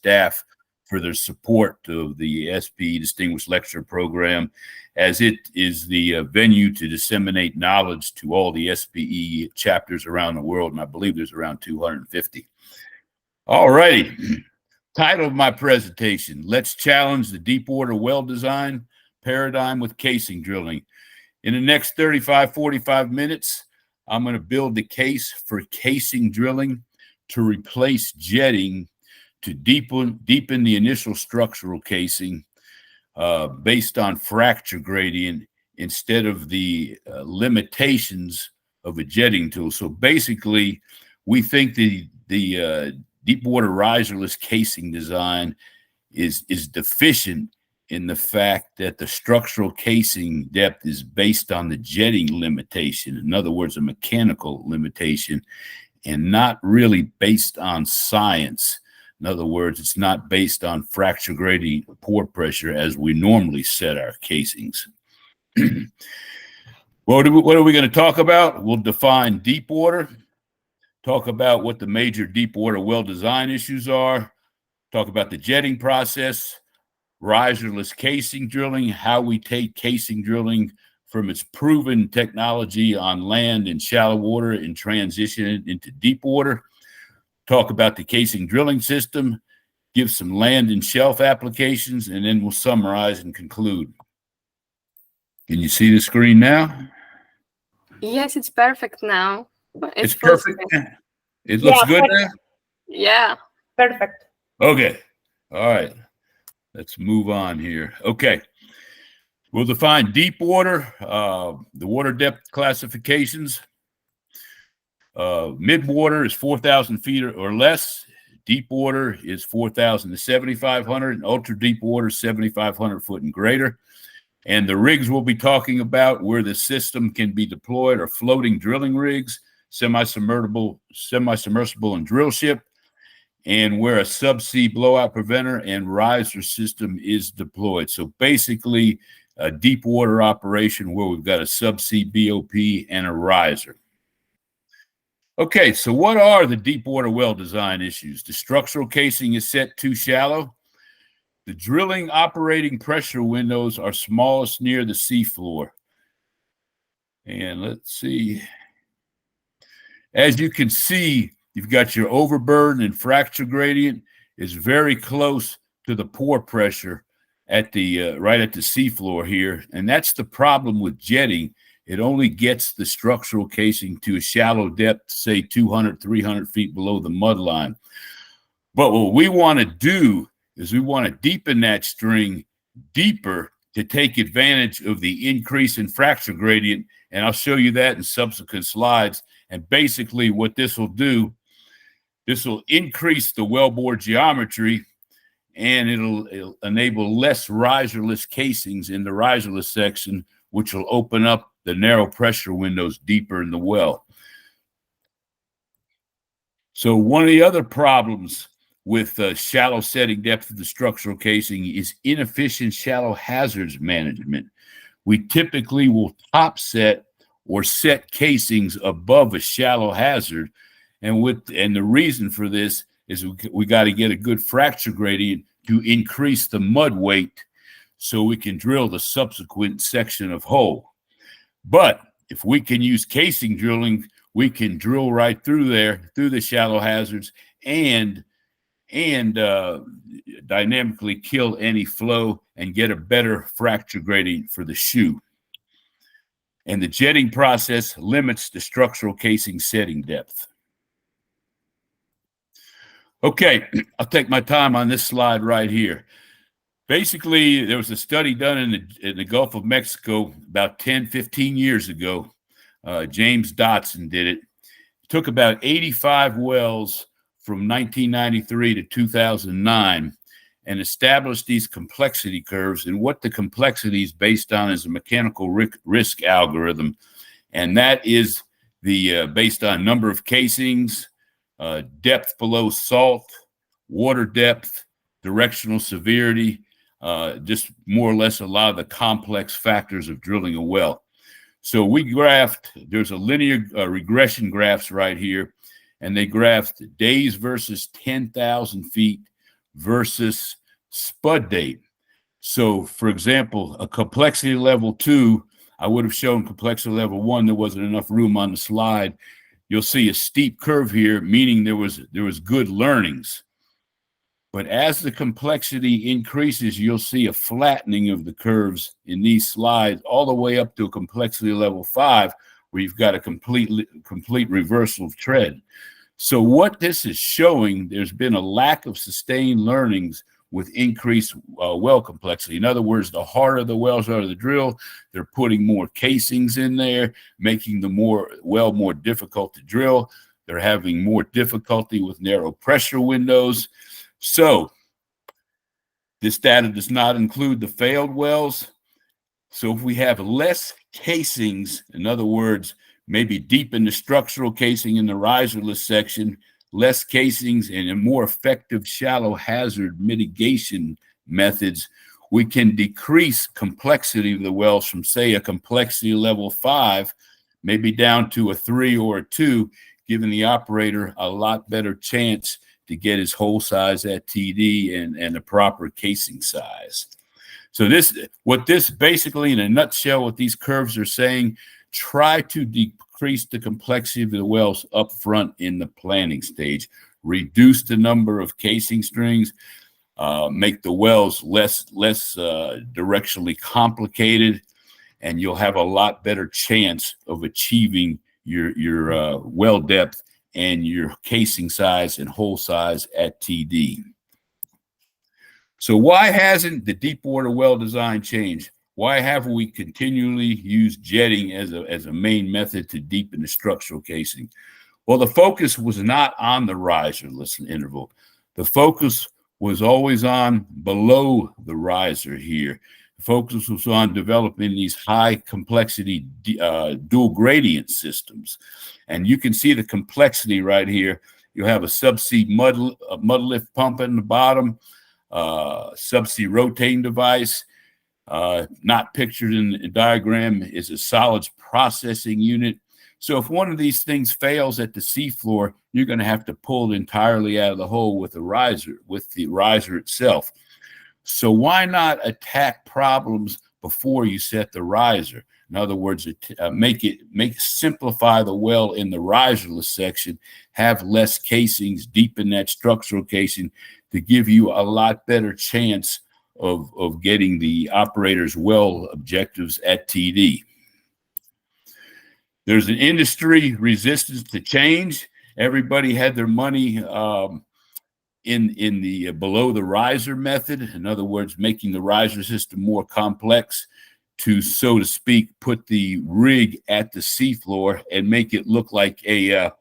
staff for their support of the SPE Distinguished Lecturer program, as it is the venue to disseminate knowledge to all the SPE chapters around the world, and I believe there's around 250. All righty. Title of my presentation, Let's Challenge the Deepwater Well Design Paradigm with Casing Drilling. In the next 45 minutes, I'm going to build the case for casing drilling to replace jetting to deepen the initial structural casing based on fracture gradient instead of the limitations of a jetting tool. So basically, we think the Deepwater riserless casing design is deficient in the fact that the structural casing depth is based on the jetting limitation. In other words, a mechanical limitation, and not really based on science. In other words, it's not based on fracture gradient pore pressure as we normally set our casings. What are we going to talk about? We'll define deep water, talk about what the major deepwater well design issues are, talk about the jetting process, riserless casing drilling, how we take casing drilling from its proven technology on land and shallow water and transition it into deep water, talk about the casing drilling system, give some land and shelf applications, and then we'll summarize and conclude. Can you see the screen now? Yes, it's perfect now. It's perfect. It looks good now? Yeah, Perfect. Okay. All right. Let's move on here. Okay. We'll define deep water, the water depth classifications. Mid-water is 4,000 feet or less. Deep water is 4,000 to 7,500, and ultra deep water 7,500 foot and greater. And the rigs we'll be talking about where the system can be deployed are floating drilling rigs, semi-submersible and drill ship, and where a subsea blowout preventer and riser system is deployed. So basically a deep water operation where we've got a subsea BOP and a riser. Okay, so what are the deep water well design issues? The structural casing is set too shallow. The drilling operating pressure windows are smallest near the seafloor. And let's see. As you can see, you've got your overburden and fracture gradient is very close to the pore pressure at the right at the seafloor here. And that's the problem with jetting. It only gets the structural casing to a shallow depth, say 200, 300 feet below the mud line. But what we want to do is we want to deepen that string deeper to take advantage of the increase in fracture gradient. And I'll show you that in subsequent slides. And basically what this will do, this will increase the wellbore geometry, and it'll enable less riserless casings in the riserless section, which will open up the narrow pressure windows deeper in the well. So one of the other problems with shallow setting depth of the structural casing is inefficient shallow hazards management. We typically will top set or set casings above a shallow hazard. And the reason for this is we got to get a good fracture gradient to increase the mud weight so we can drill the subsequent section of hole. But if we can use casing drilling, we can drill right through there, through the shallow hazards, and dynamically kill any flow and get a better fracture gradient for the shoe. And the jetting process limits the structural casing setting depth. Okay, I'll take my time on this slide right here. Basically, there was a study done in the Gulf of Mexico about 10, 15 years ago. James Dotson did it. It took about 85 wells from 1993 to 2009 and established these complexity curves. And what the complexity is based on is a mechanical risk algorithm. And that is based on number of casings, depth below salt, water depth, directional severity, just more or less a lot of the complex factors of drilling a well. So we graphed, there's a linear regression graphs right here, and they graphed days versus 10,000 feet versus spud date. So, for example, a complexity level 2, I would have shown complexity level 1. There wasn't enough room on the slide. You'll see a steep curve here, meaning there was good learnings. But as the complexity increases, you'll see a flattening of the curves in these slides all the way up to a complexity level 5, where you've got a complete reversal of trend. So what this is showing, there's been a lack of sustained learnings with increased well complexity. In other words, the harder the wells are to drill, they're putting more casings in there, making the well more difficult to drill. They're having more difficulty with narrow pressure windows. So this data does not include the failed wells. So if we have less casings, in other words, maybe deepen the structural casing in the riserless section, less casings, and a more effective shallow hazard mitigation methods, we can decrease complexity of the wells from, say, a complexity level 5, maybe down to a 3 or a 2, giving the operator a lot better chance to get his hole size at TD and the proper casing size. So what this basically, in a nutshell, what these curves are saying, try to decrease the complexity of the wells up front in the planning stage, reduce the number of casing strings, make the wells less directionally complicated, and you'll have a lot better chance of achieving your well depth and your casing size and hole size at TD. So why hasn't the deepwater well design changed? Why have we continually used jetting as a main method to deepen the structural casing? Well, the focus was not on the riserless interval. The focus was always on below the riser here. The focus was on developing these high complexity dual gradient systems. And you can see the complexity right here. You have a subsea mud lift pump in the bottom, subsea rotating device. Not pictured in the diagram is a solids processing unit. So if one of these things fails at the seafloor, you're going to have to pull it entirely out of the hole with the riser itself. So why not attack problems before you set the riser? In other words, simplify the well in the riserless section, have less casings, deepen that structural casing to give you a lot better chance of getting the operator's well objectives at TD. There's an industry resistance to change. Everybody had their money in the below the riser method. In other words, making the riser system more complex to, so to speak, put the rig at the seafloor and make it look like a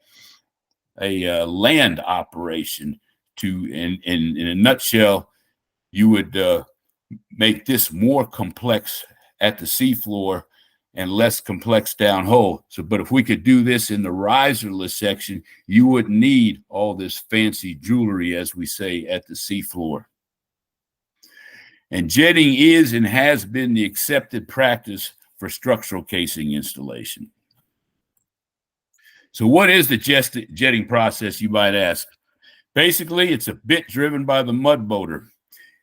land operation. In a nutshell, you would make this more complex at the seafloor and less complex downhole. But if we could do this in the riserless section, you wouldn't need all this fancy jewelry, as we say, at the seafloor. And jetting is and has been the accepted practice for structural casing installation. So what is the jetting process, you might ask? Basically, it's a bit driven by the mud motor.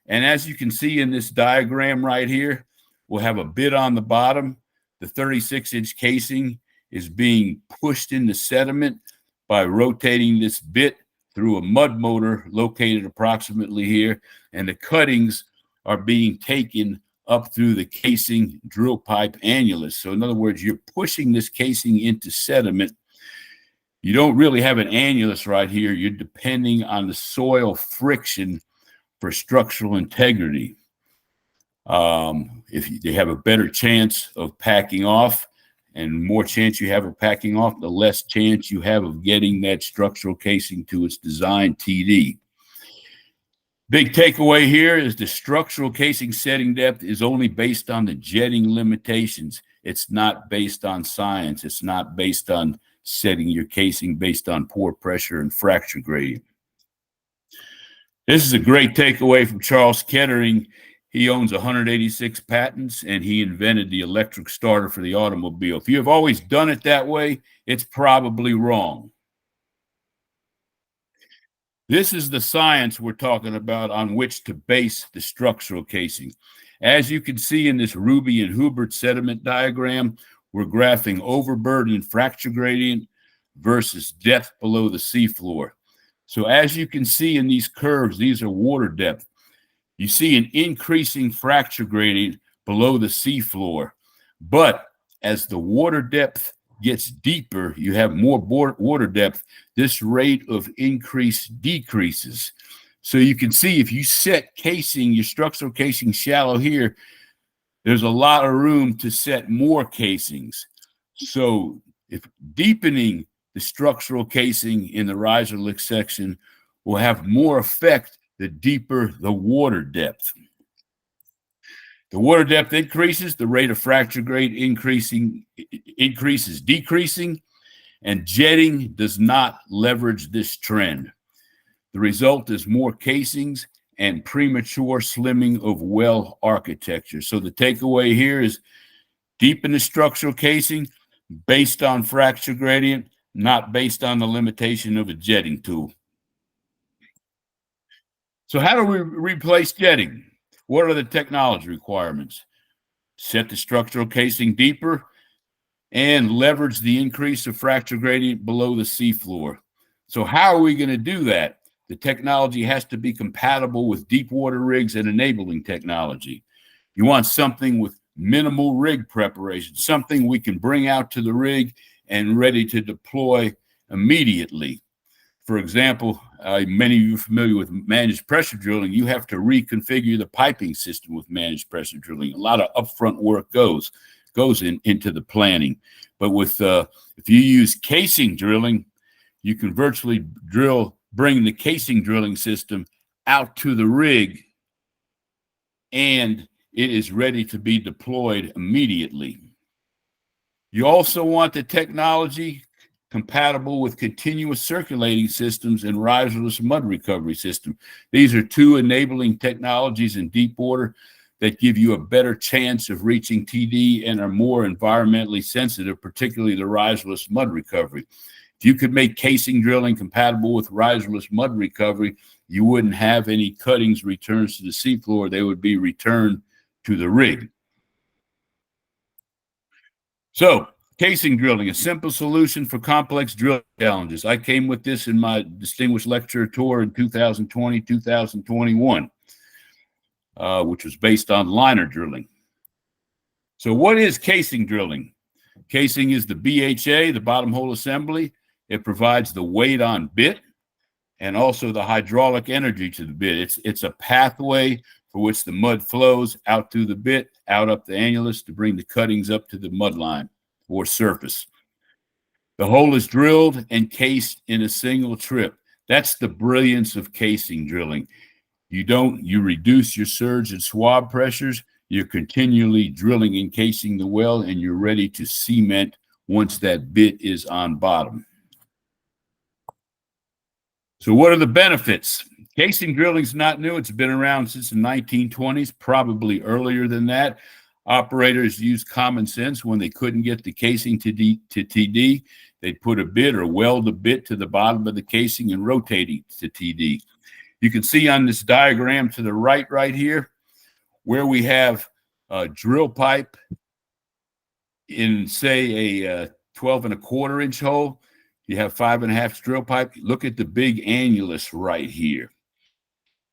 And as you can see in this diagram right here, we'll have a bit on the bottom. The 36-inch casing is being pushed into sediment by rotating this bit through a mud motor located approximately here. And the cuttings are being taken up through the casing drill pipe annulus. So in other words, you're pushing this casing into sediment. You don't really have an annulus right here. You're depending on the soil friction for structural integrity. If they have a better chance of packing off, and more chance you have of packing off, the less chance you have of getting that structural casing to its designed TD. Big takeaway here is the structural casing setting depth is only based on the jetting limitations. It's not based on science. It's not based on setting your casing based on pore pressure and fracture gradient. This is a great takeaway from Charles Kettering. He owns 186 patents, and he invented the electric starter for the automobile. If you have always done it that way, it's probably wrong. This is the science we're talking about on which to base the structural casing. As you can see in this Ruby and Hubert sediment diagram, we're graphing overburden and fracture gradient versus depth below the seafloor. So as you can see in these curves, these are water depth. You see an increasing fracture gradient below the seafloor. But as the water depth gets deeper, you have more water depth, this rate of increase decreases. So you can see if you set casing, your structural casing shallow here, there's a lot of room to set more casings. So if deepening the structural casing in the Riserless section will have more effect the deeper the water depth. The water depth increases, the rate of fracture grade increases decreasing, and jetting does not leverage this trend. The result is more casings and premature slimming of well architecture. So the takeaway here is deepen the structural casing based on fracture gradient, not based on the limitation of a jetting tool. So how do we replace jetting? What are the technology requirements? Set the structural casing deeper and leverage the increase of fracture gradient below the seafloor. So how are we going to do that? The technology has to be compatible with deep water rigs and enabling technology. You want something with minimal rig preparation, something we can bring out to the rig and ready to deploy immediately. For example, many of you are familiar with managed pressure drilling. You have to reconfigure the piping system with managed pressure drilling. A lot of upfront work goes into the planning. But with if you use casing drilling, you can virtually bring the casing drilling system out to the rig, and it is ready to be deployed immediately. You also want the technology compatible with continuous circulating systems and riserless mud recovery system. These are two enabling technologies in deep water that give you a better chance of reaching TD and are more environmentally sensitive, particularly the riserless mud recovery. If you could make casing drilling compatible with riserless mud recovery, you wouldn't have any cuttings returns to the seafloor. They would be returned to the rig. So, casing drilling, a simple solution for complex drill challenges. I came with this in my Distinguished Lecturer tour in 2020, 2021, which was based on liner drilling. So what is casing drilling? Casing is the BHA, the bottom hole assembly. It provides the weight on bit and also the hydraulic energy to the bit. It's a pathway for which the mud flows out through the bit, out up the annulus to bring the cuttings up to the mud line or surface. The hole is drilled and cased in a single trip. That's the brilliance of casing drilling. You reduce your surge and swab pressures. You're continually drilling and casing the well, and you're ready to cement once that bit is on bottom. So what are the benefits? Casing drilling is not new. It's been around since the 1920s, probably earlier than that. Operators used common sense when they couldn't get the casing to TD. They'd put a bit or weld a bit to the bottom of the casing and rotate it to TD. You can see on this diagram to the right here, where we have a drill pipe in, say, a 12¼ inch hole. You have 5½ drill pipe. Look at the big annulus right here.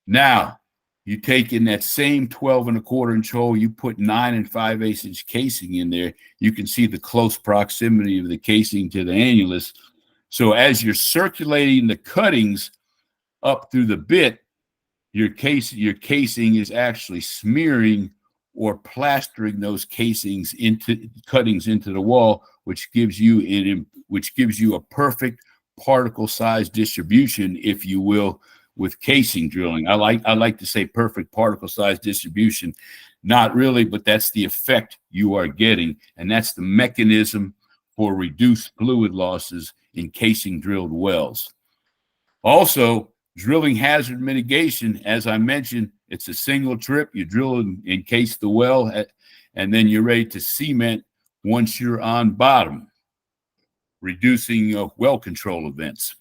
Now, you take in that same 12¼ inch hole, you put 9 5/8 inch casing in there. You can see the close proximity of the casing to the annulus. So as you're circulating the cuttings up through the bit, your casing is actually smearing or plastering those cuttings into the wall, which gives you a perfect particle size distribution, if you will, with casing drilling. I like to say perfect particle size distribution. Not really, but that's the effect you are getting, and that's the mechanism for reduced fluid losses in casing drilled wells. Also, drilling hazard mitigation, as I mentioned, it's a single trip. You drill and case the well, and then you're ready to cement once you're on bottom, reducing well control events.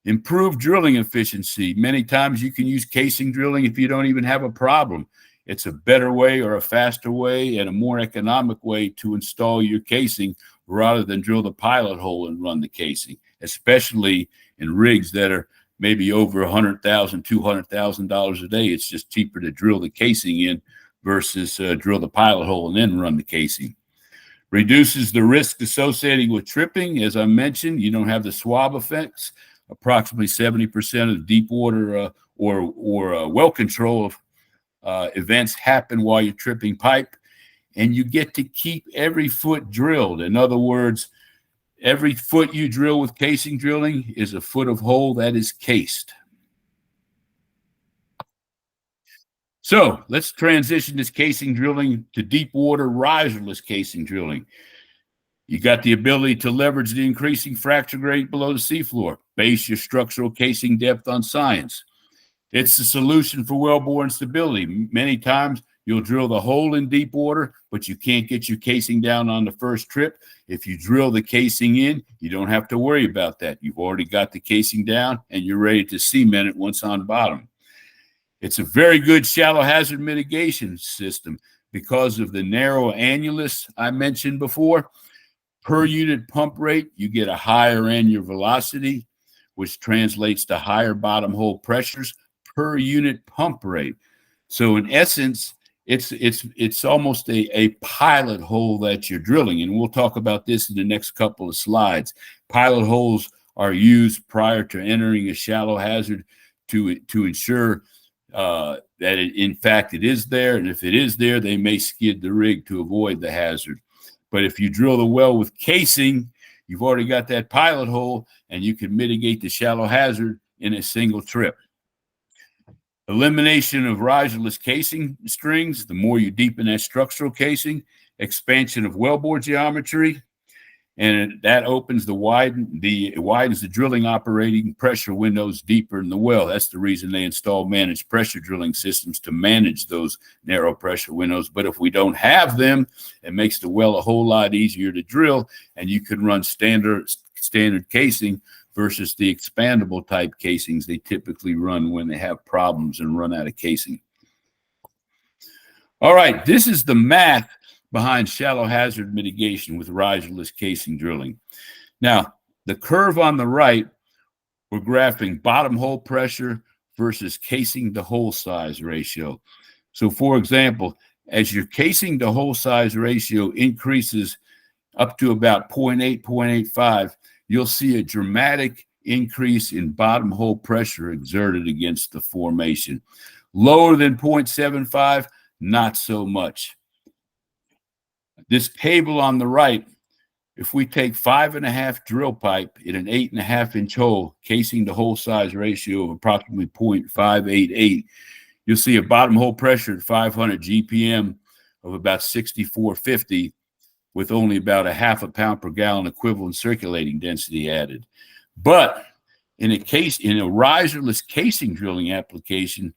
Improve drilling efficiency. Many times you can use casing drilling if you don't even have a problem. It's a better way or a faster way and a more economic way to install your casing rather than drill the pilot hole and run the casing, especially in rigs that are maybe over $100,000, $200,000 a day. It's just cheaper to drill the casing in versus drill the pilot hole and then run the casing. Reduces the risk associated with tripping. As I mentioned, you don't have the swab effects. Approximately 70% of deep water or well control events happen while you're tripping pipe, and you get to keep every foot drilled. In other words, every foot you drill with casing drilling is a foot of hole that is cased. So let's transition this casing drilling to deep water riserless casing drilling. You got the ability to leverage the increasing fracture rate below the seafloor. Base your structural casing depth on science. It's the solution for wellbore instability. Many times you'll drill the hole in deep water, but you can't get your casing down on the first trip. If you drill the casing in, you don't have to worry about that. You've already got the casing down and you're ready to cement it once on bottom. It's a very good shallow hazard mitigation system because of the narrow annulus I mentioned before. Per unit pump rate, you get a higher annular velocity, which translates to higher bottom hole pressures per unit pump rate. So in essence, it's almost a pilot hole that you're drilling, and we'll talk about this in the next couple of slides. Pilot holes are used prior to entering a shallow hazard to ensure that in fact it is there, and if it is there, they may skid the rig to avoid the hazard. But if you drill the well with casing, you've already got that pilot hole, and you can mitigate the shallow hazard in a single trip. Elimination of riserless casing strings, the more you deepen that structural casing. Expansion of wellbore geometry, and that opens widens the drilling operating pressure windows deeper in the well. That's the reason they install managed pressure drilling systems, to manage those narrow pressure windows. But if we don't have them, it makes the well a whole lot easier to drill, and you can run standard casing versus the expandable type casings they typically run when they have problems and run out of casing. All right, this is the math behind shallow hazard mitigation with riserless casing drilling. Now, the curve on the right, we're graphing bottom hole pressure versus casing to hole size ratio. So for example, as your casing to hole size ratio increases up to about 0.8, 0.85, you'll see a dramatic increase in bottom hole pressure exerted against the formation. Lower than 0.75, not so much. This table on the right, if we take 5.5 drill pipe in an 8.5-inch hole, casing to hole size ratio of approximately 0.588, you'll see a bottom hole pressure at 500 GPM of about 6450, with only about a ½ pound per gallon equivalent circulating density added. But in a riserless casing drilling application,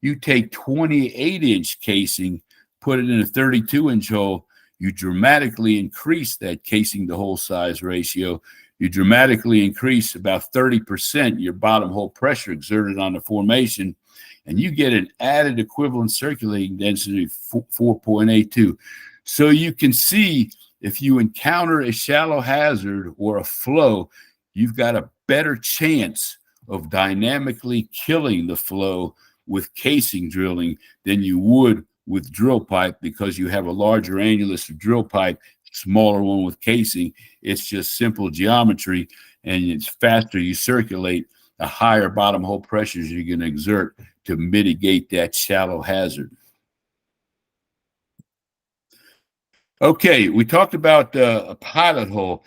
you take 28-inch casing, put it in a 32-inch hole, you dramatically increase that casing to hole size ratio. You dramatically increase about 30% your bottom hole pressure exerted on the formation, and you get an added equivalent circulating density of 4.82. So you can see, if you encounter a shallow hazard or a flow, you've got a better chance of dynamically killing the flow with casing drilling than you would with drill pipe, because you have a larger annulus of drill pipe, smaller one with casing. It's just simple geometry, and it's faster you circulate, the higher bottom hole pressures you're going to exert to mitigate that shallow hazard. Okay, we talked about a pilot hole.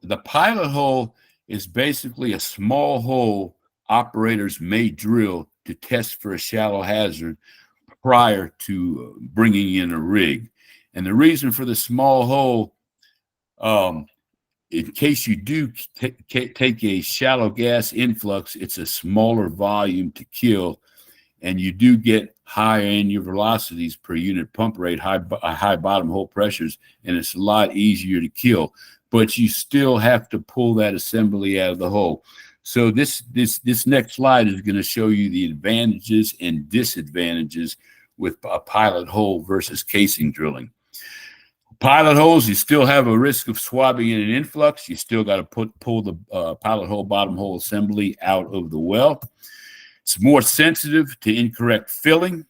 The pilot hole is basically a small hole operators may drill to test for a shallow hazard prior to bringing in a rig. And the reason for the small hole, in case you do take a shallow gas influx, it's a smaller volume to kill, and you do get high annular velocities per unit pump rate, high bottom hole pressures, and it's a lot easier to kill. But you still have to pull that assembly out of the hole. So this next slide is going to show you the advantages and disadvantages with a pilot hole versus casing drilling. Pilot holes, you still have a risk of swabbing in an influx. You still got to pull the pilot hole bottom hole assembly out of the well. It's more sensitive to incorrect filling.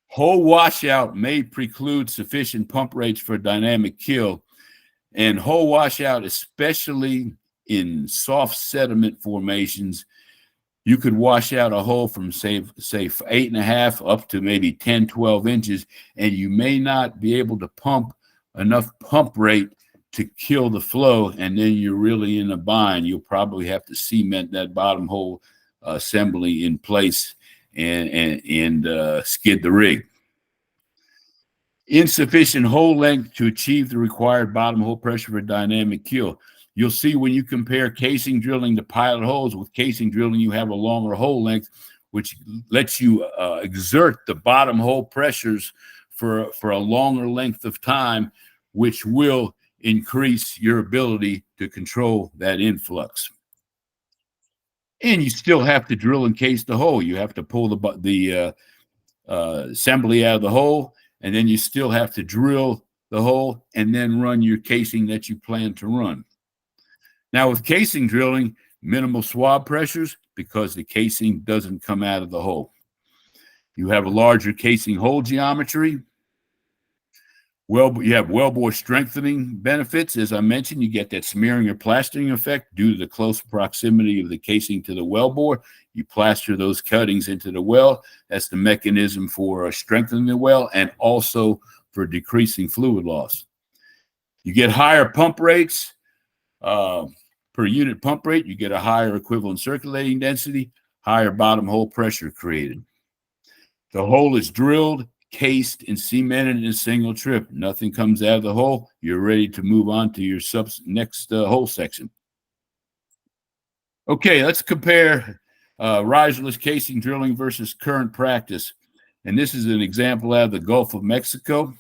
Hole washout may preclude sufficient pump rates for dynamic kill, and hole washout, especially in soft sediment formations, you could wash out a hole from say 8.5 up to maybe 10, 12 inches, and you may not be able to pump enough pump rate to kill the flow, and then you're really in a bind. You'll probably have to cement that bottom hole assembly in place and skid the rig. Insufficient hole length to achieve the required bottom hole pressure for dynamic kill. You'll see when you compare casing drilling to pilot holes, with casing drilling, you have a longer hole length, which lets you exert the bottom hole pressures for a longer length of time, which will increase your ability to control that influx. And you still have to drill and case the hole. You have to pull the assembly out of the hole, and then you still have to drill the hole and then run your casing that you plan to run. Now, with casing drilling, minimal swab pressures because the casing doesn't come out of the hole. You have a larger casing hole geometry. Well, you have wellbore strengthening benefits. As I mentioned, you get that smearing or plastering effect due to the close proximity of the casing to the wellbore. You plaster those cuttings into the well. That's the mechanism for strengthening the well and also for decreasing fluid loss. You get higher pump rates. Per unit pump rate, you get a higher equivalent circulating density, higher bottom hole pressure created. The hole is drilled, cased, and cemented in a single trip. Nothing comes out of the hole. You're ready to move on to your next hole section. Okay, let's compare riserless casing drilling versus current practice. And this is an example out of the Gulf of Mexico.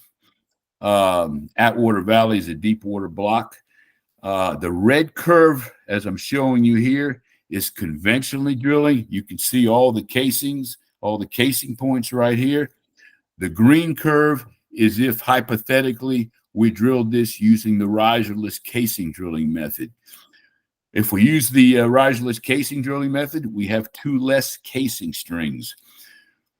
Atwater Valley is a deep water block. The red curve, as I'm showing you here, is conventionally drilling. You can see all the casings, all the casing points right here. The green curve is if hypothetically we drilled this using the riserless casing drilling method. If we use the riserless casing drilling method, we have 2 less casing strings.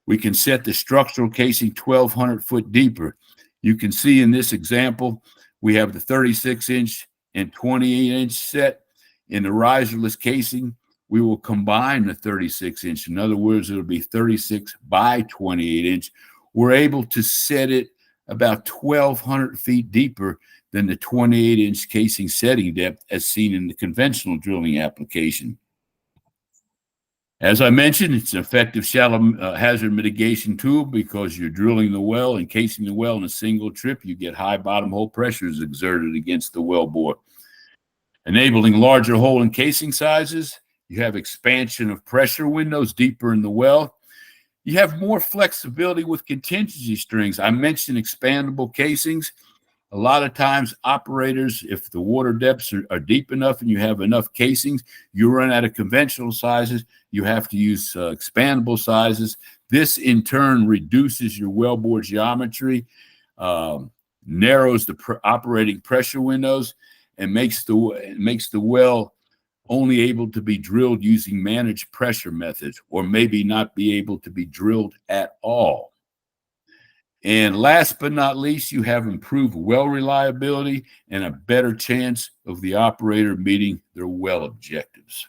We can set the structural casing 1,200 foot deeper. You can see in this example, we have the 36-inch and 28-inch set. In the riserless casing, we will combine the 36-inch. In other words, it'll be 36 by 28-inch. We're able to set it about 1,200 feet deeper than the 28-inch casing setting depth as seen in the conventional drilling application. As I mentioned, it's an effective shallow hazard mitigation tool because you're drilling the well and casing the well in a single trip. You get high bottom hole pressures exerted against the well bore. Enabling larger hole and casing sizes, you have expansion of pressure windows deeper in the well. You have more flexibility with contingency strings. I mentioned expandable casings. A lot of times operators, if the water depths are deep enough and you have enough casings, you run out of conventional sizes. You have to use expandable sizes. This in turn reduces your wellbore geometry, narrows the operating pressure windows, and makes the well only able to be drilled using managed pressure methods, or maybe not be able to be drilled at all. And last but not least, you have improved well reliability and a better chance of the operator meeting their well objectives.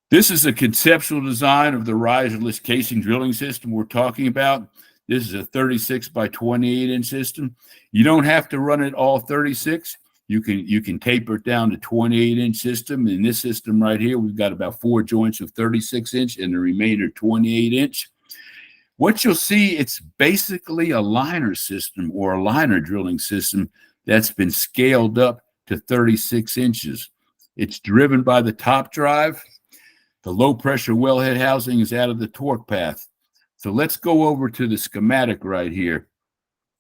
This is a conceptual design of the riserless casing drilling system we're talking about. This is a 36 by 28-inch system. You don't have to run it all 36. You can taper it down to 28-inch system. In this system right here, we've got about 4 joints of 36-inch and the remainder 28-inch. What you'll see, it's basically a liner system or a liner drilling system that's been scaled up to 36 inches. It's driven by the top drive. The low pressure wellhead housing is out of the torque path. So let's go over to the schematic right here.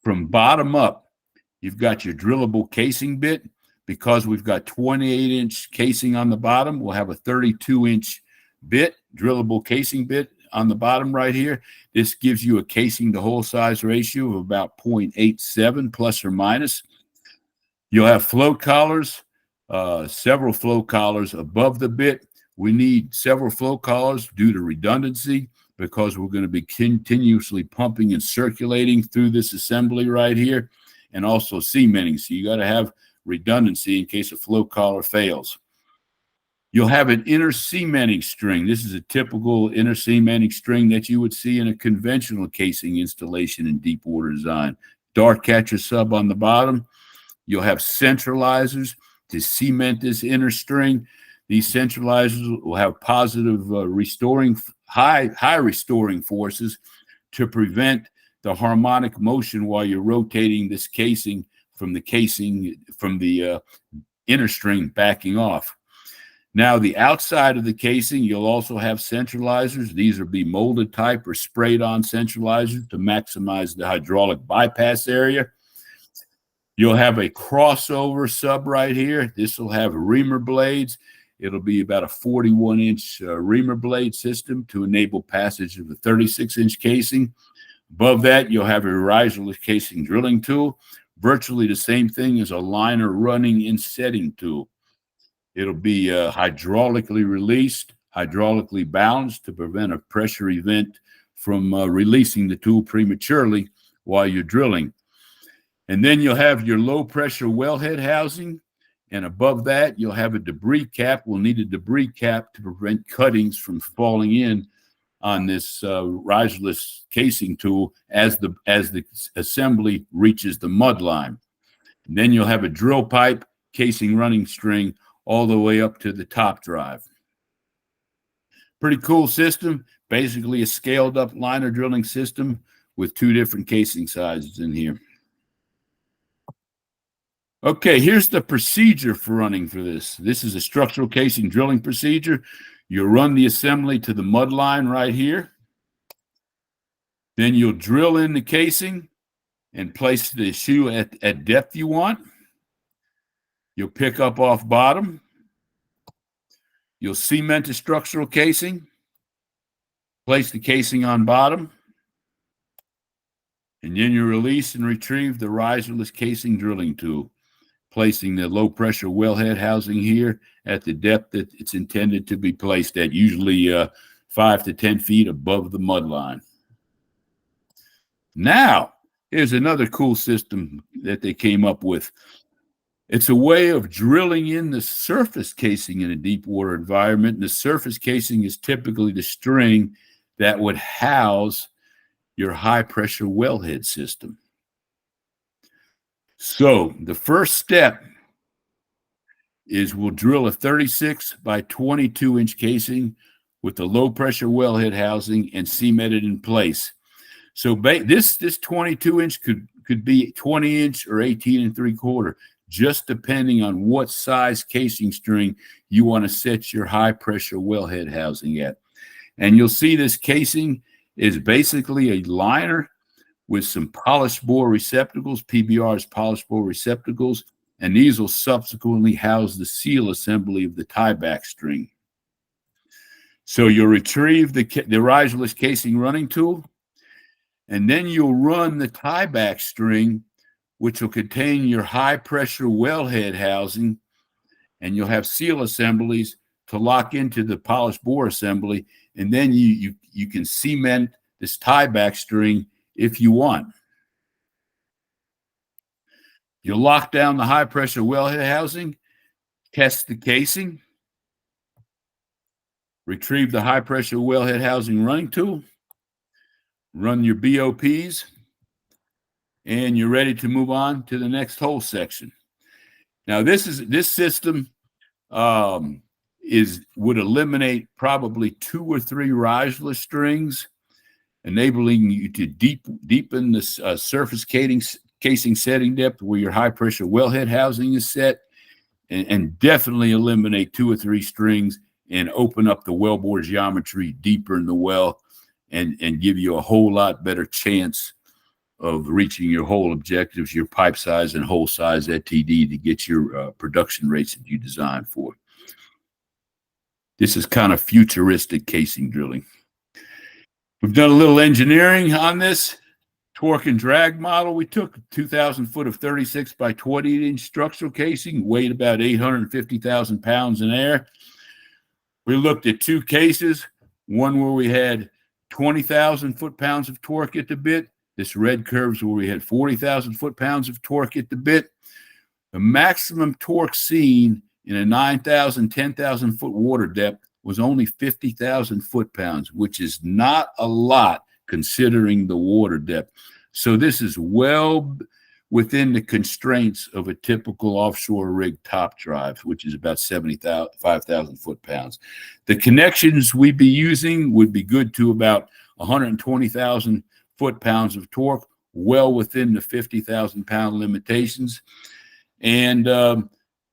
From bottom up, you've got your drillable casing bit. because we've got 28-inch casing on the bottom, we'll have a 32-inch bit, drillable casing bit on the bottom right here. This gives you a casing to hole size ratio of about 0.87 plus or minus. You'll have float collars, several float collars above the bit. We need several float collars due to redundancy because we're going to be continuously pumping and circulating through this assembly right here, and also cementing. So you got to have redundancy in case a float collar fails. You'll have an inner cementing string. This is a typical inner cementing string that you would see in a conventional casing installation in deep water design. Dart catcher sub on the bottom. You'll have centralizers to cement this inner string. These centralizers will have positive high restoring forces to prevent the harmonic motion while you're rotating this casing from the inner string backing off. Now, the outside of the casing, you'll also have centralizers. These will be molded type or sprayed on centralizers to maximize the hydraulic bypass area. You'll have a crossover sub right here. This will have reamer blades. It'll be about a 41-inch reamer blade system to enable passage of a 36-inch casing. Above that, you'll have a riserless casing drilling tool, virtually the same thing as a liner running and setting tool. It'll be hydraulically released, hydraulically balanced to prevent a pressure event from releasing the tool prematurely while you're drilling. And then you'll have your low pressure wellhead housing. And above that, you'll have a debris cap. We'll need a debris cap to prevent cuttings from falling in on this riserless casing tool as the assembly reaches the mud line. And then you'll have a drill pipe, casing running string, all the way up to the top drive. Pretty cool system. Basically a scaled up liner drilling system with two different casing sizes in here. Okay, here's the procedure for running for this. This is a structural casing drilling procedure. You'll run the assembly to the mud line right here. Then you'll drill in the casing and place the shoe at depth you want. You'll pick up off bottom. You'll cement the structural casing. Place the casing on bottom. And then you release and retrieve the riserless casing drilling tool, placing the low pressure wellhead housing here at the depth that it's intended to be placed at, usually 5 to 10 feet above the mud line. Now, here's another cool system that they came up with. It's a way of drilling in the surface casing in a deep water environment. And the surface casing is typically the string that would house your high pressure wellhead system. So the first step is we'll drill a 36 by 22 inch casing with the low pressure wellhead housing and cement it in place. So this 22 inch could be 20 inch or 18 3/4, just depending on what size casing string you want to set your high pressure wellhead housing at. And you'll see this casing is basically a liner with some polished bore receptacles, PBR's polished bore receptacles, and these will subsequently house the seal assembly of the tieback string. So you'll retrieve the riserless casing running tool, and then you'll run the tieback string, which will contain your high pressure wellhead housing, and you'll have seal assemblies to lock into the polished bore assembly, and then you can cement this tieback string if you want. You'll lock down the high pressure wellhead housing, test the casing, retrieve the high pressure wellhead housing running tool, run your BOPs, and you're ready to move on to the next hole section. Now, this system would eliminate probably 2 or 3 riserless strings, enabling you to deepen the surface casing setting depth where your high pressure wellhead housing is set, and definitely eliminate 2 or 3 strings and open up the wellbore geometry deeper in the well and give you a whole lot better chance of reaching your hole objectives, your pipe size and hole size at TD to get your production rates that you designed for. This is kind of futuristic casing drilling. We've done a little engineering on this torque and drag model. We took 2,000 foot of 36 by 28-inch structural casing, weighed about 850,000 pounds in air. We looked at two cases, one where we had 20,000 foot-pounds of torque at the bit. This red curve's where we had 40,000 foot-pounds of torque at the bit. The maximum torque seen in a 9,000, 10,000 foot water depth was only 50,000 foot-pounds, which is not a lot considering the water depth. So this is well within the constraints of a typical offshore rig top drive, which is about 75,000 foot-pounds. The connections we'd be using would be good to about 120,000 foot-pounds of torque, well within the 50,000 pound limitations. And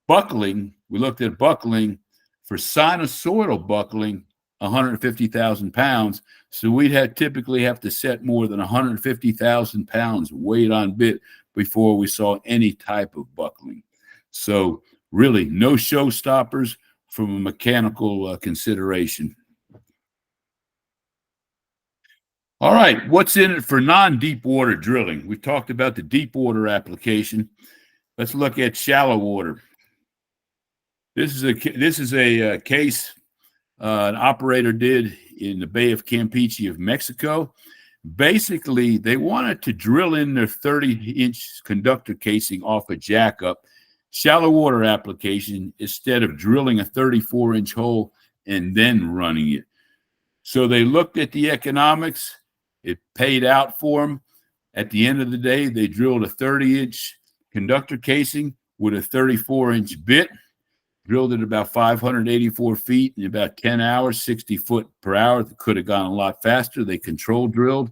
buckling, we looked at buckling for sinusoidal buckling, 150,000 pounds. So we'd typically have to set more than 150,000 pounds weight on bit before we saw any type of buckling. So really no showstoppers from a mechanical consideration. All right, what's in it for non-deep water drilling? We talked about the deep water application. Let's look at shallow water. This is a case an operator did in the Bay of Campeche of Mexico. Basically, they wanted to drill in their 30-inch conductor casing off a jackup, shallow water application, instead of drilling a 34-inch hole and then running it. So they looked at the economics. It paid out for them. At the end of the day, they drilled a 30-inch conductor casing with a 34-inch bit, drilled it about 584 feet in about 10 hours, 60 foot per hour. They could have gone a lot faster. They control drilled,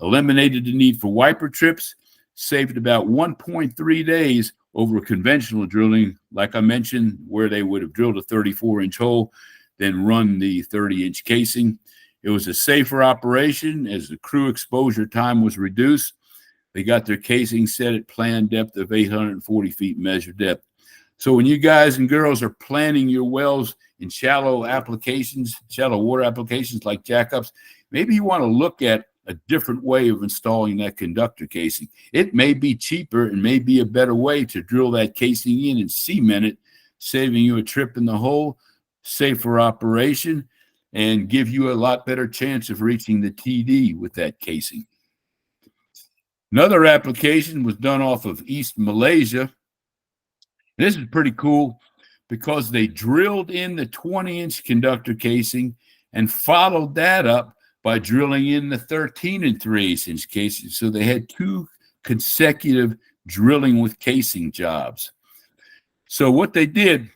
eliminated the need for wiper trips, saved about 1.3 days over conventional drilling, like I mentioned, where they would have drilled a 34-inch hole, then run the 30-inch casing. It was a safer operation as the crew exposure time was reduced. They got their casing set at planned depth of 840 feet measured depth. So when you guys and girls are planning your wells in shallow applications, shallow water applications like jackups, maybe you want to look at a different way of installing that conductor casing. It may be cheaper and may be a better way to drill that casing in and cement it, saving you a trip in the hole, safer operation, and give you a lot better chance of reaching the TD with that casing. Another application was done off of East Malaysia. This is pretty cool because they drilled in the 20-inch conductor casing and followed that up by drilling in the 13 3/8-inch casing. So they had two consecutive drilling with casing jobs. So what they did,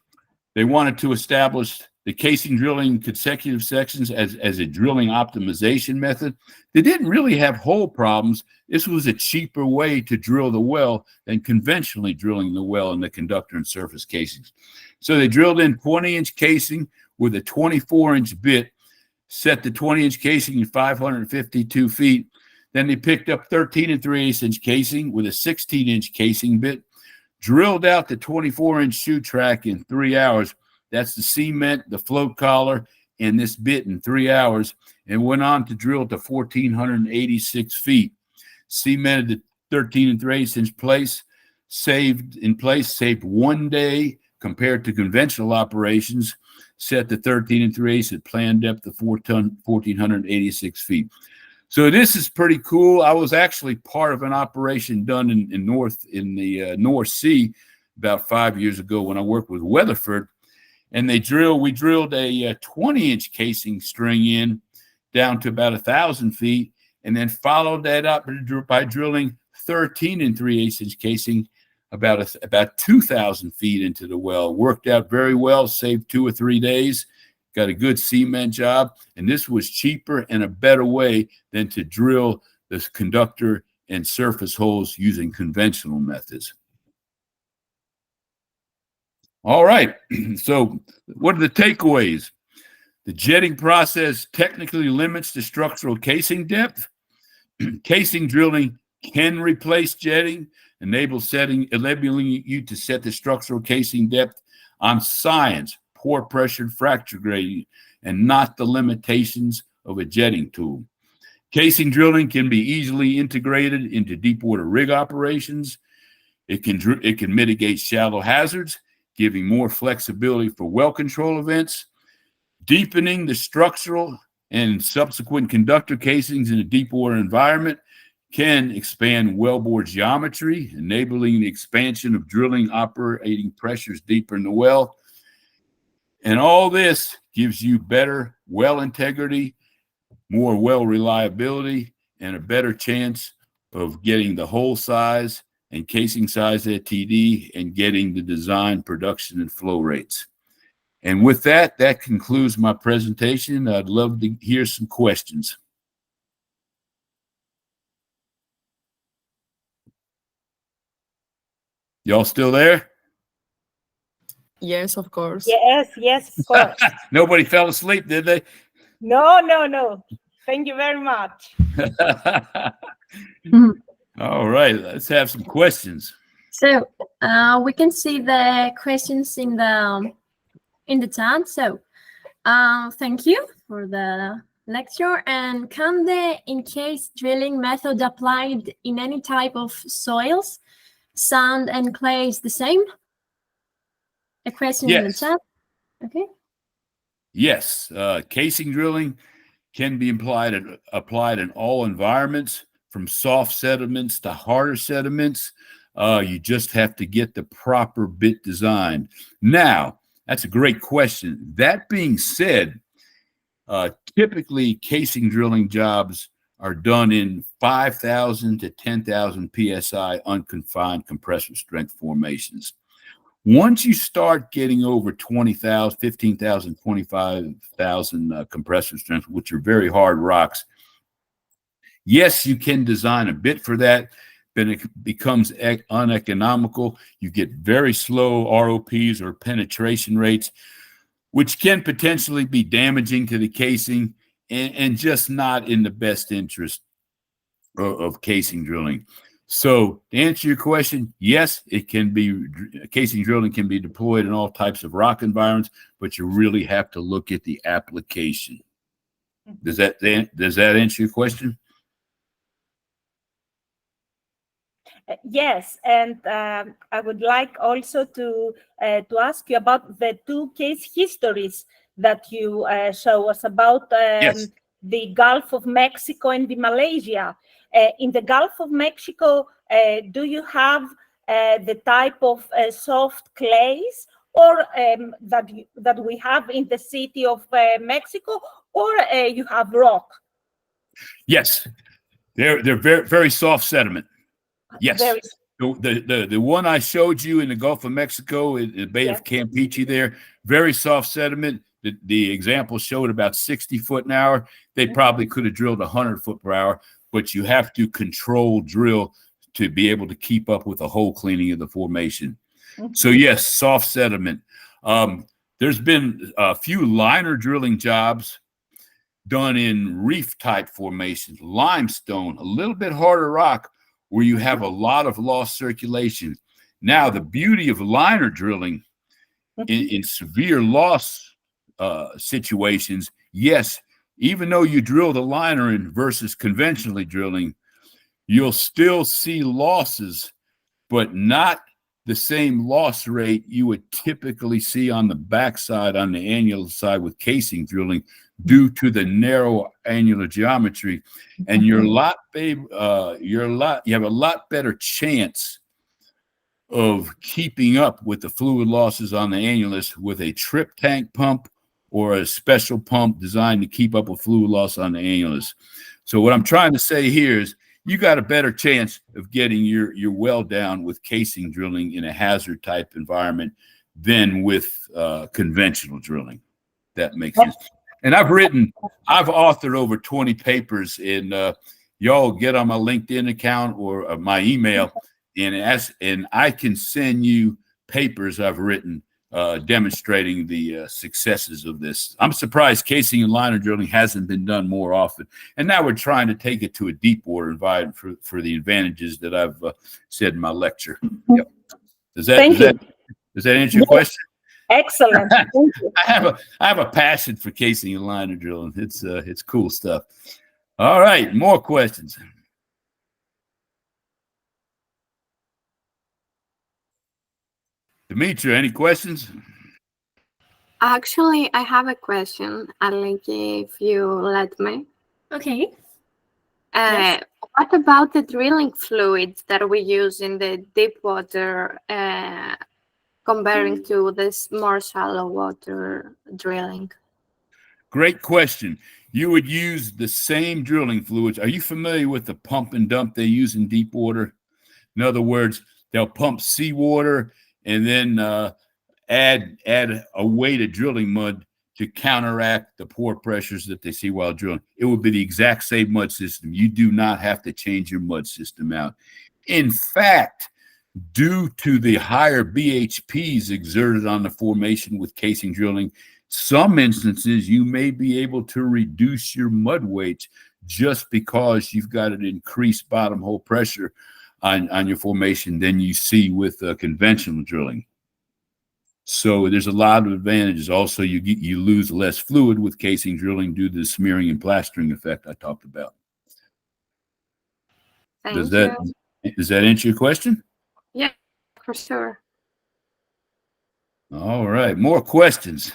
they wanted to establish the casing drilling consecutive sections as a drilling optimization method. They didn't really have hole problems. This was a cheaper way to drill the well than conventionally drilling the well in the conductor and surface casings. So they drilled in 20-inch casing with a 24-inch bit, set the 20-inch casing at 552 feet. Then they picked up 13 3/8-inch casing with a 16-inch casing bit, drilled out the 24-inch shoe track in 3 hours. That's the cement, the float collar, and this bit in 3 hours, and went on to drill to 1,486 feet. Cemented the 13 3/8-inch place, saved 1 day compared to conventional operations, set the 13 3/8 at planned depth of 1,486 feet. So this is pretty cool. I was actually part of an operation done in the North Sea about 5 years ago when I worked with Weatherford. And we drilled a 20-inch casing string in down to about 1,000 feet, and then followed that up by drilling 13 3/8-inch casing about 2,000 feet into the well. Worked out very well, saved 2 or 3 days, got a good cement job, and this was cheaper and a better way than to drill this conductor and surface holes using conventional methods. All right, so what are the takeaways? The jetting process technically limits the structural casing depth. Casing drilling can replace jetting, enabling you to set the structural casing depth on science, pore pressure, fracture gradient, and not the limitations of a jetting tool. Casing drilling can be easily integrated into deepwater rig operations. It can mitigate shallow hazards, giving more flexibility for well control events. Deepening the structural and subsequent conductor casings in a deepwater environment can expand wellbore geometry, enabling the expansion of drilling operating pressures deeper in the well. And all this gives you better well integrity, more well reliability, and a better chance of getting the hole size and casing size at TD and getting the design, production, and flow rates. And with that, that concludes my presentation. I'd love to hear some questions. Y'all still there? Yes, of course. Yes, of course. Nobody fell asleep, did they? No. Thank you very much. All right, let's have some questions. So we can see the questions in the chat. So thank you for the lecture. And can the in-case drilling method applied in any type of soils, sand and clay is the same? A question in the chat. Okay. Yes, casing drilling can be applied in all environments, from soft sediments to harder sediments. You just have to get the proper bit designed. Now, that's a great question. That being said, typically casing drilling jobs are done in 5,000 to 10,000 PSI unconfined compressor strength formations. Once you start getting over 20,000, 15,000, 25,000 compressor strength, which are very hard rocks, yes, you can design a bit for that, but it becomes uneconomical. You get very slow ROPs or penetration rates, which can potentially be damaging to the casing and just not in the best interest of casing drilling. So to answer your question, yes, it can be, casing drilling can be deployed in all types of rock environments, but you really have to look at the application. Does that answer your question? Yes, and I would like also to ask you about the two case histories that you show us about Yes. the Gulf of Mexico and the Malaysia. In the Gulf of Mexico, do you have the type of soft clays or that we have in the city of Mexico, or you have rock? Yes, they're very, very soft sediment. Yes. Very. The one I showed you in the Gulf of Mexico, in the Bay of Campeche there, very soft sediment. The example showed about 60 foot an hour. They probably could have drilled 100 foot per hour, but you have to control drill to be able to keep up with the hole cleaning of the formation. So yes, soft sediment. There's been a few liner drilling jobs done in reef type formations, limestone, a little bit harder rock, where you have a lot of lost circulation. Now, the beauty of liner drilling in severe loss situations, yes, even though you drill the liner in versus conventionally drilling, you'll still see losses, but not the same loss rate you would typically see on the backside, on the annular side with casing drilling, due to the narrow annular geometry. And you have a lot better chance of keeping up with the fluid losses on the annulus with a trip tank pump or a special pump designed to keep up with fluid loss on the annulus. So what I'm trying to say here is you got a better chance of getting your well down with casing drilling in a hazard type environment than with conventional drilling. That makes sense. And I've authored over 20 papers, and y'all get on my LinkedIn account or my email, and I can send you papers I've written demonstrating the successes of this. I'm surprised casing and liner drilling hasn't been done more often. And now we're trying to take it to a deep water environment for the advantages that I've said in my lecture. Yep. Does that answer your question? Excellent. Thank you. I have a passion for casing and liner drilling. It's cool stuff. All right, more questions. Demetra, any questions? Actually, I have a question. I'd like if you let me. Okay. Yes. What about the drilling fluids that we use in the deep water comparing to this more shallow water drilling? Great question. You would use the same drilling fluids. Are you familiar with the pump and dump they use in deep water? In other words, they'll pump seawater and then add a weight of drilling mud to counteract the pore pressures that they see while drilling. It would be the exact same mud system. You do not have to change your mud system out. In fact, due to the higher BHPs exerted on the formation with casing drilling, some instances you may be able to reduce your mud weights just because you've got an increased bottom hole pressure on your formation than you see with conventional drilling. So there's a lot of advantages. Also, you lose less fluid with casing drilling due to the smearing and plastering effect I talked about. Does that answer your question? Yeah, for sure. All right, more questions.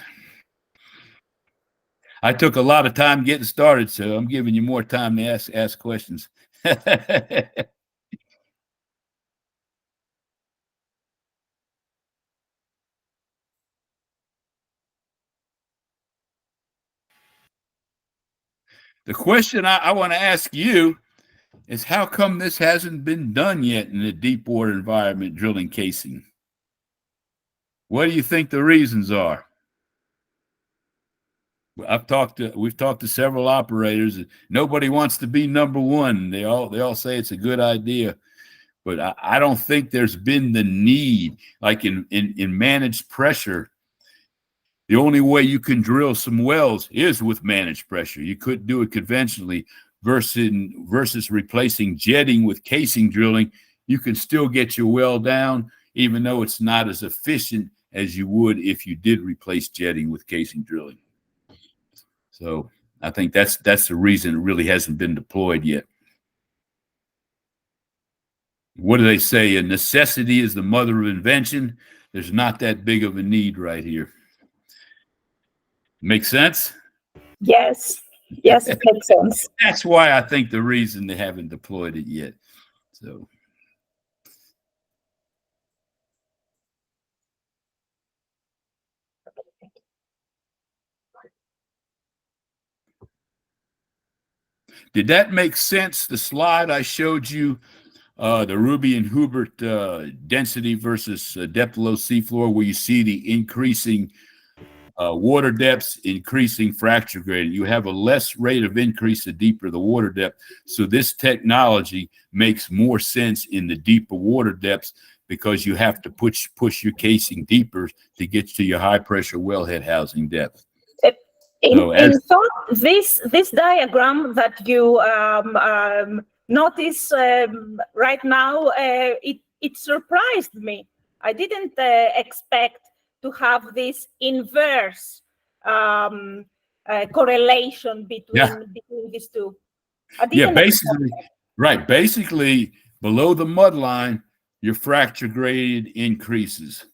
I took a lot of time getting started, so I'm giving you more time to ask questions. The question I want to ask you is, how come this hasn't been done yet in a deep water environment, drilling casing? What do you think the reasons are? We've talked to several operators. Nobody wants to be number one. They all say it's a good idea, but I don't think there's been the need. Like in managed pressure, the only way you can drill some wells is with managed pressure. You couldn't do it conventionally. Versus replacing jetting with casing drilling, you can still get your well down, even though it's not as efficient as you would if you did replace jetting with casing drilling. So I think that's the reason it really hasn't been deployed yet. What do they say? A necessity is the mother of invention. There's not that big of a need right here. Make sense? Yes. Yes, it makes sense. That's why I think the reason they haven't deployed it yet. So. Did that make sense? The slide I showed you, the Ruby and Hubert density versus depth below seafloor, where you see the increasing water depths, increasing fracture gradient. You have a less rate of increase the deeper the water depth. So this technology makes more sense in the deeper water depths because you have to push your casing deeper to get to your high pressure wellhead housing depth. In fact, this diagram that you notice right now, it surprised me. I didn't expect to have this inverse correlation between these two. Basically, below the mud line, your fracture gradient increases.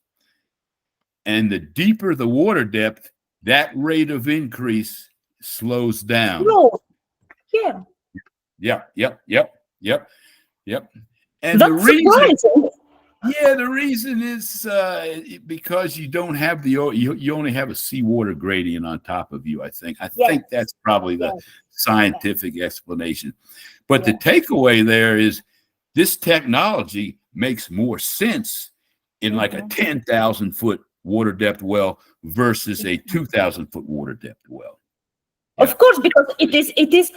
And the deeper the water depth, that rate of increase slows down. No. Yeah. Yep. And that's surprising. the reason is because you don't have you only have a seawater gradient on top of you. I think that's probably the scientific explanation. But the takeaway there is this technology makes more sense in like a 10,000 foot water depth well versus a 2,000 foot water depth well. Of course, because it is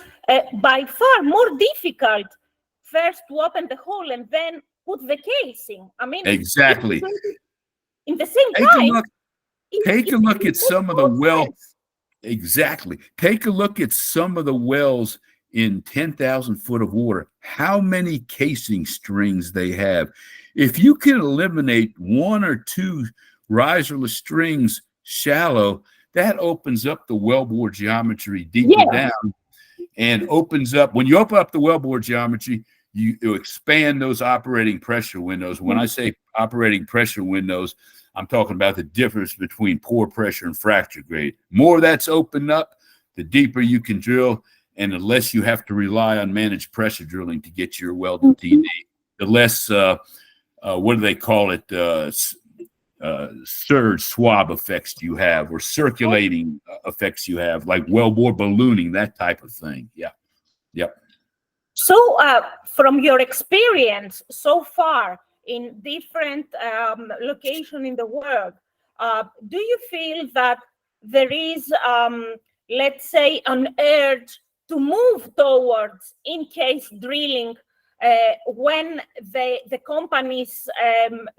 by far more difficult first to open the hole and then put the casing. I mean, exactly. In the same time. take a look at some of the wells. sense. Exactly. Take a look at some of the wells in 10,000 foot of water, how many casing strings they have. If you can eliminate one or two riserless strings shallow, that opens up the wellbore geometry deeper down and opens up, when you open up the wellbore geometry, you expand those operating pressure windows. When I say operating pressure windows, I'm talking about the difference between pore pressure and fracture grade. More that's opened up, the deeper you can drill, and the less you have to rely on managed pressure drilling to get your well to TD. The less, what do they call it, surge swab effects you have, or circulating effects you have, like wellbore ballooning, that type of thing. Yeah. Yep. So, from your experience so far in different locations in the world, do you feel that there is, let's say, an urge to move towards in-case drilling when the companies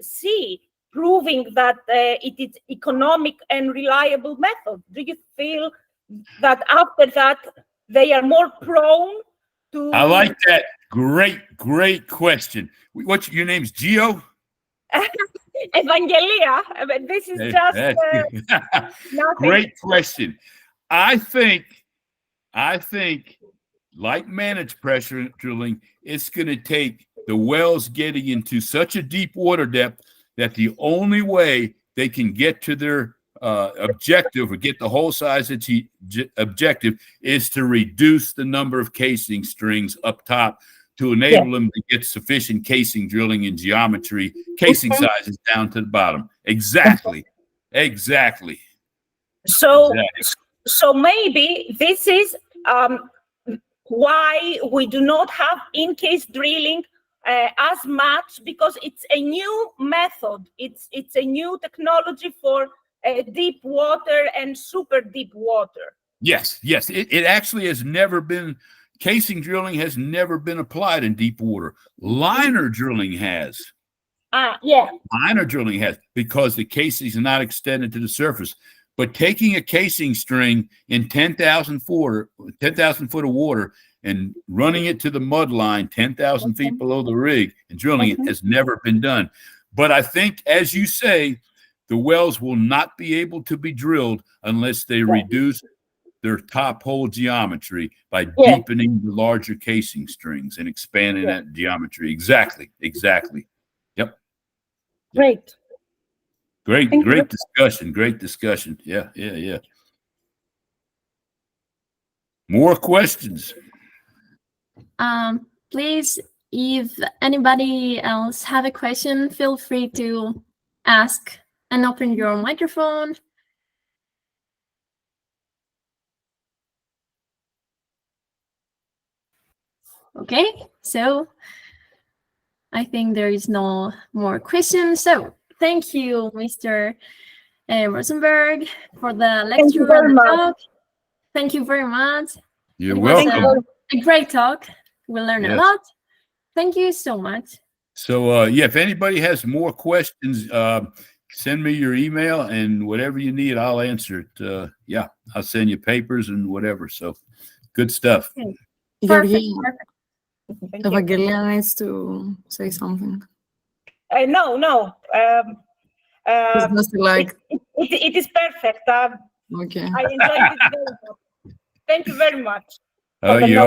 see proving that it is economic and reliable method? Do you feel that after that they are more prone to? I like that. Great question. What's your name's Gio? Evangelia. This is just nothing. Great question. I think, like managed pressure drilling, it's going to take the wells getting into such a deep water depth that the only way they can get to their objective, or get the whole size objective, is to reduce the number of casing strings up top to enable them to get sufficient casing drilling and geometry, casing sizes down to the bottom. Exactly. So maybe this is why we do not have in-case drilling as much, because it's a new method. It's a new technology for deep water and super deep water. Yes. It actually has never been, casing drilling has never been applied in deep water. Liner drilling has. Liner drilling has, because the casings are not extended to the surface. But taking a casing string in 10,000 foot of water and running it to the mud line 10,000 feet below the rig and drilling it has never been done. But I think, as you say, the wells will not be able to be drilled unless they reduce their top hole geometry by deepening the larger casing strings and expanding that geometry. Exactly. Yep. Great. Great discussion. Yeah. More questions? Please, if anybody else have a question, feel free to ask and open your microphone. Okay, so I think there is no more questions. So thank you, Mr. Rosenberg, for the lecture and the talk. Thank you very much. You're welcome. A great talk. We learned a lot. Thank you so much. So, if anybody has more questions, send me your email, and whatever you need, I'll answer it. I'll send you papers and whatever. So, good stuff. Okay. Perfect. Evangelia needs to say something. No. It's just like it is perfect. okay. I enjoyed it very much. Thank you very much. Oh, you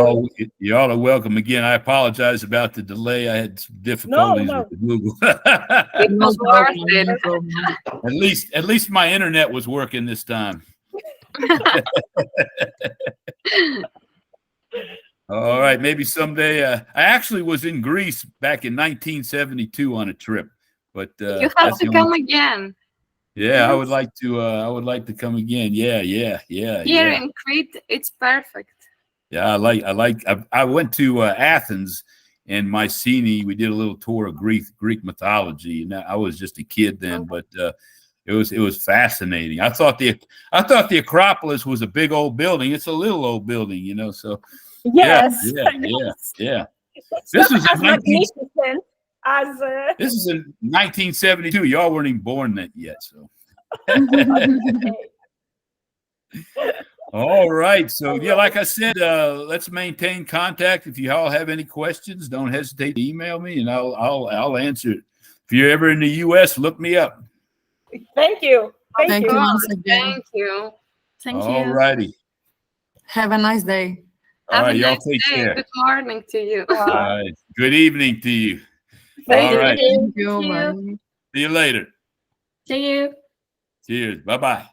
all are welcome. Again, I apologize about the delay. I had some difficulties with Google. It was worth it. At least my internet was working this time. All right, maybe someday. I actually was in Greece back in 1972 on a trip, but you have to come again. Yeah, I would like to come again. Yeah. Here in Crete, it's perfect. Yeah, I went to Athens and Mycenae. We did a little tour of Greek mythology, and I was just a kid then, but it was fascinating. I thought the Acropolis was a big old building. It's a little old building, So yes, yeah. This is magnificent as this is in 1972. Y'all weren't even born yet, so. All right. So yeah, like I said, let's maintain contact. If you all have any questions, don't hesitate to email me, and I'll answer it. If you're ever in the U.S., look me up. Thank you. Thank you once again. Thank you. Thank you. All righty. Have a nice day. All Have right, a y'all nice take day. care. Good morning to you. All right. Good evening to you. Thank All you. right. Thank you. you. Bye. See you later. See you. Cheers. Bye-bye.